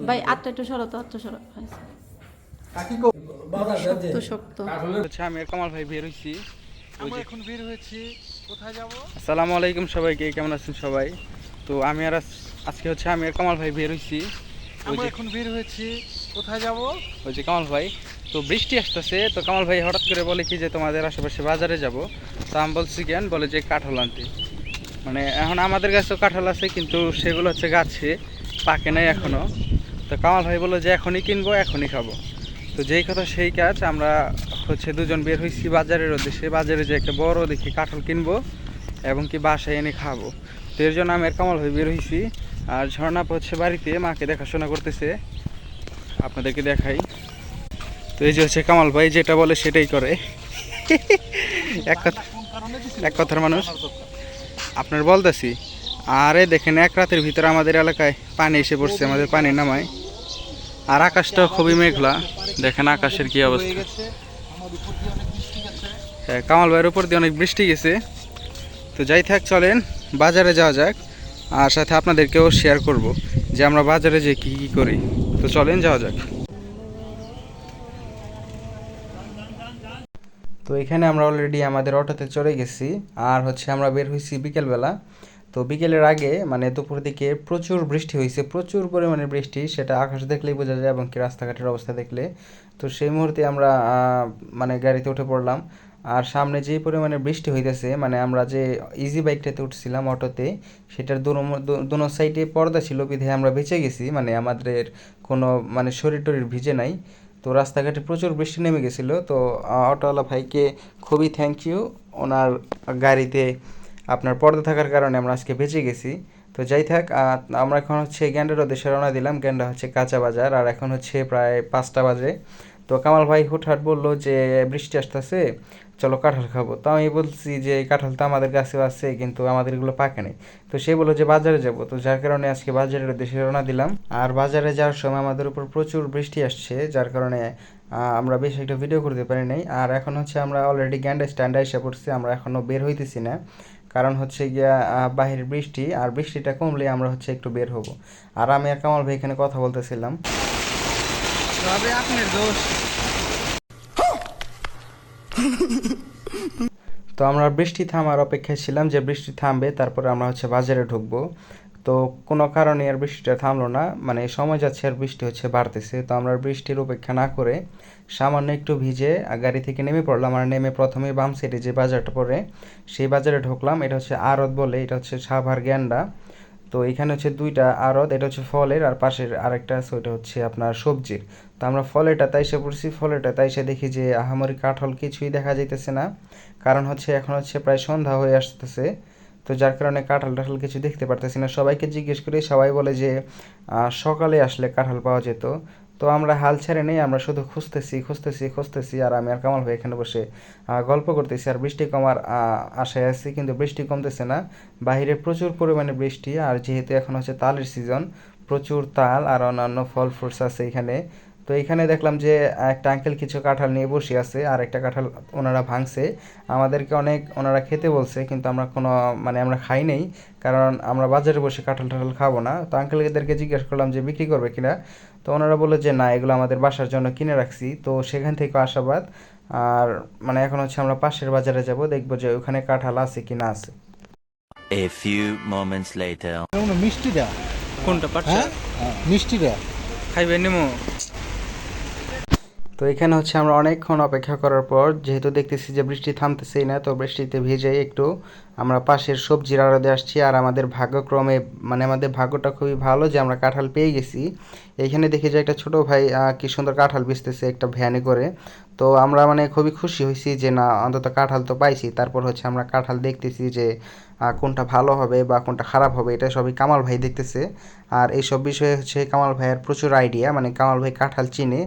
ভাই আটটা একটু সরো তো, আটটা সরো। শক্ত শক্ত। আচ্ছা, আমি আর কামাল ভাই বের হইছি, আমরা এখন বের হয়েছি। কোথায় যাব? আসসালামু আলাইকুম সবাইকে, কেমন আছেন সবাই? তো আমি আর আজকে হচ্ছে আমি আর কামাল ভাই বের হইছি, আমরা এখন বের হয়েছি। কোথায় যাব? ওই যে কামাল ভাই। তো বৃষ্টি আসতেছে, তো কামাল ভাই হঠাৎ করে বলে কি যে তোমাদের আশেপাশে বাজারে যাব। তো আমি বলছি কেন, বলে যে কাঁঠাল আনতে। মানে এখন আমাদের কাছেও কাঁঠাল আছে, কিন্তু সেগুলো হচ্ছে গাছে পাকে নাই এখনো। তো কামাল ভাই বললো যে এখনই কিনবো, এখনই খাবো। তো যেই কথা সেই কাজ, আমরা হচ্ছে দুজন বের হয়েছি বাজারের উদ্দেশ্যে। বাজারে যে একটা বড় দেখি কাঁঠাল কিনবো এবং কি বাসায় এনে খাবো। তো এর জন্য আমি আর কামাল ভাই বের হয়েছি। আর ঝর্ণা হচ্ছে বাড়িতে মাকে দেখাশোনা করতেছে, আপনাদেরকে দেখাই। তো এই যে হচ্ছে কামাল ভাই, যেটা বলে সেটাই করে। এক কথার মানুষ আপনার বলতেছি। আরে দেখেন, এক রাতের ভিতরে আমাদের এলাকায় পানি এসে পড়ছে, আমাদের পানি নামায়। আর আকাশটাও খুবই মেঘলা, দেখেন আকাশের কি অবস্থা। হ্যাঁ, কামাল ভাইয়ের উপর দিয়ে অনেক বৃষ্টি গেছে। তো যাই থাক, চলেন বাজারে যাওয়া যাক। আর সাথে আপনাদেরকেও শেয়ার করব যে আমরা বাজারে যে কী কী করি। তো চলেন যাওয়া যাক। তো এখানে আমরা অলরেডি আমাদের অটোতে চড়ে গেছি। আর হচ্ছে আমরা বের হয়েছি বিকেলবেলা। তো বিকেলের আগে মানে দুপুর দিকে প্রচুর বৃষ্টি হয়েছে, প্রচুর পরিমাণে বৃষ্টি, সেটা আকাশ দেখলেই বোঝা যায় এবং কি রাস্তাঘাটের অবস্থা দেখলে। তো সেই মুহূর্তে আমরা মানে গাড়িতে উঠে পড়লাম। আর সামনে যে পরিমাণে বৃষ্টি হইতেছে, মানে আমরা যে ইজি বাইকটাতে উঠছিলাম অটোতে, সেটার দোনো সাইডে পর্দা ছিল বিধায় আমরা বেঁচে গেছি, মানে আমাদের কোনো মানে শরীর টরীর ভিজে নাই। তো রাস্তাঘাটে প্রচুর বৃষ্টি নেমে গেছিলো। তো অটোওয়ালা ভাইকে খুবই থ্যাংক ইউ, ওনার গাড়িতে আপনার পর্দা থাকার কারণে আমরা আজকে বেঁচে গেছি। তো যাই থাক, আমরা এখন হচ্ছে গ্যান্ডার উদ্দেশ্যে রওনা দিলাম। গ্যান্ডা হচ্ছে কাঁচা বাজার, আর এখন হচ্ছে প্রায় 5টা বাজে। তো কামাল ভাই হুটহাট বললো যে বৃষ্টি আসতেছে, চলো কাঁঠাল খাবো। তো আমি বলছি যে কাঁঠাল তো আমাদের কাছেও আছে, কিন্তু আমাদের এগুলো পাকে নেই। তো সে বললো যে বাজারে যাব। তো যার কারণে আজকে বাজারের উদ্দেশ্যে রওনা দিলাম। আর বাজারে যাওয়ার সময় আমাদের উপর প্রচুর বৃষ্টি আসছে, যার কারণে আমরা বেশ একটা ভিডিও করতে পারি নাই। আর এখন হচ্ছে আমরা অলরেডি গ্যান্ডা স্ট্যান্ডে এসে পড়ছি, আমরা এখনও বের হইতেছি না। কারণ হচ্ছে গিয়া বাহির বৃষ্টি, আর বৃষ্টিটা কমলে আমরা হচ্ছে একটু বের হব। আর আমি আর কামাল ভাই এখানে কথা বলতেছিলাম। আপনার দোষ। তো আমরা বৃষ্টি থামার অপেক্ষায় ছিলাম যে বৃষ্টি থামবে, তারপরে আমরা হচ্ছে বাজারে ঢুকবো। তো কোনো কারণে আর বৃষ্টিটা থামলো না, মানে সময় যাচ্ছে আর বৃষ্টি হচ্ছে বাড়তেছে। তো আমরা বৃষ্টির অপেক্ষা না করে সামান্য একটু ভিজে গাড়ি থেকে নেমে পড়লাম। আর নেমে প্রথমে বাম সাইডে যে বাজারটা পড়ে সেই বাজারে ঢুকলাম। এটা হচ্ছে আড়ত বলে, এটা হচ্ছে সাভার গ্যান্ডা। তো এখানে হচ্ছে দুইটা আড়ত, এটা হচ্ছে ফলের আর পাশের আরেকটা আছে ওইটা হচ্ছে আপনার সবজির। তো আমরা ফলেরটা তাইসে পড়ছি, ফলেরটা তাইসে দেখি যে আহামরি কাঁঠাল কিছুই দেখা যাইতেছে না। কারণ হচ্ছে এখন হচ্ছে প্রায় সন্ধ্যা হয়ে আসতেছে। তো যার কারণে কাঁঠাল টাঠাল কিছু দেখতে পারতেছি না। সবাইকে জিজ্ঞেস করি, সবাই বলে যে সকালে আসলে কাঁঠাল পাওয়া যেত। তো আমরা হাল ছেড়ে নেই, আমরা শুধু খুঁজতেছি খুঁজতেছি খুঁজতেছি। আর আমি আর কামাল ভাই এখানে বসে গল্প করতেছি আর বৃষ্টি কমার আশায় আছি, কিন্তু বৃষ্টি কমতেছে না। বাইরে প্রচুর পরিমাণে বৃষ্টি, আর যেহেতু এখন হচ্ছে তালের সিজন, প্রচুর তাল আর অন্যান্য ফল ফ্রুটস আছে এখানে। তো এখানে দেখলাম যে একটা আঙ্কেল কিছু কাঁঠাল নিয়ে বসে আছে, আর একটা কাঁঠাল ওনারা ভাঙছে। আমাদেরকে অনেক ওনারা খেতে বলছে, কিন্তু আমরা কোনো মানে আমরা খাই নেই, কারণ আমরা বাজারে বসে কাঁঠাল টাঠাল খাবো না। তো আঙ্কেলদেরকে জিজ্ঞেস করলাম যে বিক্রি করবে কিনা। তো ওনারা বললো যে না, এগুলো আমাদের বাসার জন্য কিনে রাখছি। তো সেখান থেকে আশাবাদ। আর মানে এখন হচ্ছে আমরা পাশের বাজারে যাব, দেখবো যে ওখানে কাঁঠাল আছে কি না আছে। A few moments later. মিষ্টি দেয়া, কোনটা পাচ্ছ? মিষ্টি দেয়া খাইবে নিমো? তো এখানে হচ্ছে আমরা অনেকক্ষণ অপেক্ষা করার পর যেহেতু দেখতেছি যে বৃষ্টি থামতেছেই না, তো বৃষ্টিতে ভিজেই একটু আমরা পাশের সবজির আড়তে আসছি। আর আমাদের ভাগ্যক্রমে মানে আমাদের ভাগ্যটা খুবই ভালো যে আমরা কাঁঠাল পেয়ে গেছি। এইখানে দেখি যে একটা ছোট ভাই কি সুন্দর কাঁঠাল বেচতেছে একটা ভ্যানে করে। তো আমরা মানে খুবই খুশি হয়েছি যে না, অন্তত কাঁঠাল তো পাইছি। তারপর হচ্ছে আমরা কাঁঠাল দেখতেছি যে কোনটা ভালো হবে বা কোনটা খারাপ হবে, এটা সবই কামাল ভাই দেখতেছে। আর এইসব বিষয়ে হচ্ছে কামাল ভাইয়ের প্রচুর আইডিয়া, মানে কামাল ভাই কাঁঠাল চিনে।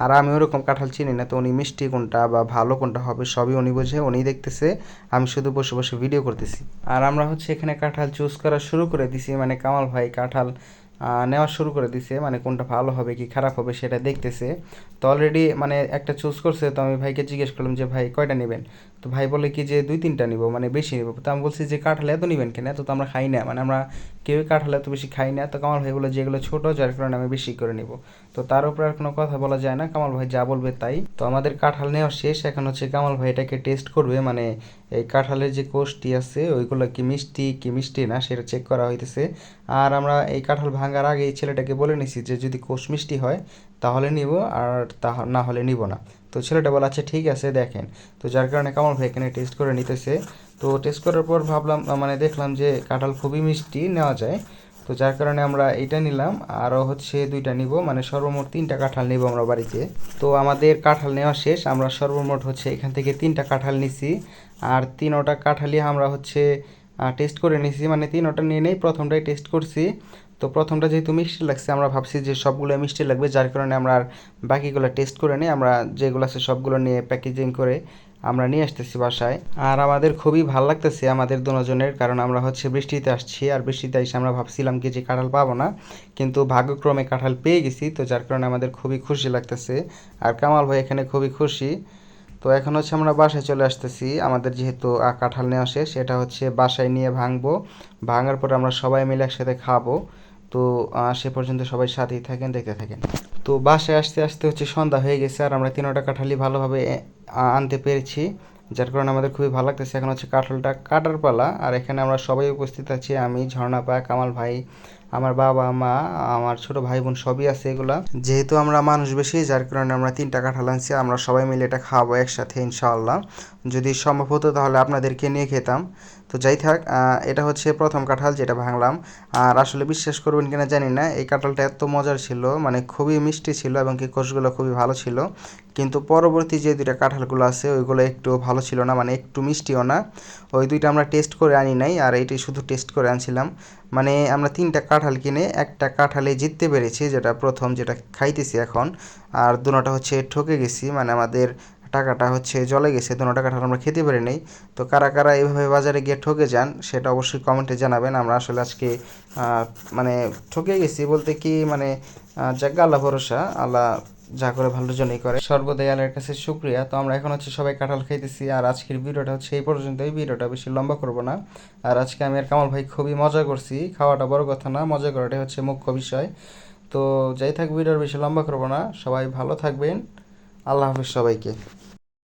আর আমি ওরকম কাঁঠাল চিনি না, তো উনি মিষ্টি কোনটা বা ভালো কোনটা হবে সবই উনি বোঝে, উনি দেখতেছে, আমি শুধু বসে বসে ভিডিও করতেছি। আর আমরা হচ্ছে এখানে কাঁঠাল চুজ করা শুরু করে দিছি, মানে কামাল ভাই কাঁঠাল নেওয়া শুরু করে দিছে, মানে কোনটা ভালো হবে কি খারাপ হবে সেটা দেখতেছে। তো অলরেডি মানে একটা চুজ করছে। তো আমি ভাইকে জিজ্ঞেস করলাম যে ভাই কয়টা নেবেন? তো ভাই বলে কি যে 2-3টা নিব, মানে বেশি নিব। তো আমি বলছি যে কাঁঠাল এত নেবেন কেন, এত তো আমরা খাই না, মানে আমরা কেউই কাঁঠাল এত বেশি খাই না। তো কামাল ভাই বলে যেগুলো ছোট যার কারণে আমি বেশি করে নিব। তো তার উপর আর কোনো কথা বলা যায় না, কামাল ভাই যা বলবে তাই। তো আমাদের কাঁঠাল নেওয়া শেষ, এখন হচ্ছে কামাল ভাই এটাকে টেস্ট করবে, মানে এই কাঁঠালের যে কোষটি আছে ওইগুলো কি মিষ্টি না সেটা চেক করা হইতেছে। আর আমরা এই কাঁঠাল ভাঙার আগে এই ছেলেটাকে বলে নিছি যে যদি কোষ মিষ্টি হয় তাহলে নিব, আর না হলে নিব না। তো ছেলেটা বলে আচ্ছা ঠিক আছে দেখেন। তো যার কারণে কামাল ভাই এখানে টেস্ট করে নিতেছে। তো টেস্ট করার পর ভাবলাম, মানে দেখলাম যে কাঁঠাল খুবই মিষ্টি, নেওয়া যায়। তো যার কারণে আমরা এইটা নিলাম, আরও হচ্ছে 2টা নিব, মানে সর্বমোট 3টা কাঁঠাল নিব আমরা বাড়িতে। তো আমাদের কাঁঠাল নেওয়া শেষ, আমরা সর্বমোট হচ্ছে এখান থেকে 3টা কাঁঠাল নিছি। আর 3টা কাঁঠালই আমরা হচ্ছে টেস্ট করে নিছি, মানে 3টা নিয়ে নেই, প্রথমটাই টেস্ট করছি। তো প্রথমটা যেহেতু মিষ্টি লাগছে আমরা ভাবছি যে সবগুলো মিষ্টি লাগবে, যার কারণে আমরা আর বাকিগুলো টেস্ট করে নিই, আমরা যেগুলো আছে সবগুলো নিয়ে প্যাকেজিং করে আমরা নিয়ে আসতেছি বাসায়। আর আমাদের খুবই ভালো লাগতেছে আমাদের দুজনের, কারণ আমরা হচ্ছে বৃষ্টিতে আসছি, আর বৃষ্টিতে এসে আমরা ভাবছিলাম কি যে কাঁঠাল পাবো না, কিন্তু ভাগ্যক্রমে কাঁঠাল পেয়ে গেছি। তো যার কারণে আমাদের খুবই খুশি লাগতেছে, আর কামাল ভাই এখানে খুবই খুশি। তো এখন হচ্ছে আমরা বাসায় চলে আসতেছি, আমাদের যেহেতু কাঁঠাল নেওয়া শেষ, এটা হচ্ছে বাসায় নিয়ে ভাঙবো। ভাঙার পরে আমরা সবাই মিলে একসাথে খাবো। তো সে পর্যন্ত সবাই সাথেই থাকেন, দেখতে থাকেন। তো বাসায় আসতে আসতে হচ্ছে সন্ধ্যা হয়ে গেছে, আর আমরা 3টা কাঁঠালই ভালোভাবে আনতে পেরেছি, যার কারণে আমাদের খুবই ভালো লাগতেছে। এখন হচ্ছে কাঁঠালটা কাটার পালা, আর এখানে আমরা সবাই উপস্থিত আছি, আমি, ঝর্ণা পা, কামাল ভাই, আমার বাবা মা, আমার ছোট ভাই বোন সবই আছে এগুলা। যেহেতু আমরা মানুষ বেশি, যার কারণে আমরা 3টা কাঁঠাল আনছি, আমরা সবাই মিলে এটা খাওয়াবো একসাথে ইনশাআল্লাহ। যদি সম্ভব হতো তাহলে আপনাদেরকে নিয়ে খেতাম। তো যাই থাক, এটা হচ্ছে প্রথম কাঁঠাল যেটা ভাঙলাম। আর আসলে বিশ্বাস করবেন কিনা জানি না, এই কাঁঠালটা এত মজার ছিল, মানে খুবই মিষ্টি ছিল এবং কি কোষগুলো খুবই ভালো ছিল। কিন্তু পরবর্তী যে 2টা কাঁঠালগুলো আছে ওইগুলো একটু ভালো ছিল না, মানে একটু মিষ্টিও না। ওই 2টা আমরা টেস্ট করে আনি নাই, আর এইটাই শুধু টেস্ট করে আনছিলাম। মানে আমরা 3টা কাঁঠাল কিনে একটা কাঁঠালে জিততে পেরেছি, যেটা প্রথম, যেটা খাইতেছি এখন। আর 2টা হচ্ছে ঠকে গেছি, মানে আমাদের টাকাটা হচ্ছে জলে গেছে, 2টা কাঁঠাল আমরা খেতে পারি নাই। তো কারা কারা এইভাবে বাজারে গিয়ে ঠকে যান সেটা অবশ্যই কমেন্টে জানাবেন। আমরা আসলে আজকে মানে ঠকে গেছি বলতে কি, মানে যাক আল্লাহ ভরসা, আল্লাহ যা করে ভালোর জন্যই করে, সর্বদাই আল্লাহর কাছে শুকরিয়া। তো আমরা এখন হচ্ছে সবাই কাঁঠাল খাইতেছি, আর আজকের ভিডিওটা হচ্ছে এই পর্যন্তই, ভিডিওটা বেশি লম্বা করব না। আর আজকে আমি আর কামাল ভাই খুবই মজা করছি, খাওয়াটা বড় কথা না, মজা করাটাই হচ্ছে মুখ্য বিষয়। তো যাই থাক, ভিডিওর বেশি লম্বা করব না, সবাই ভালো থাকবেন, আল্লাহ হাফিজ সবাইকে।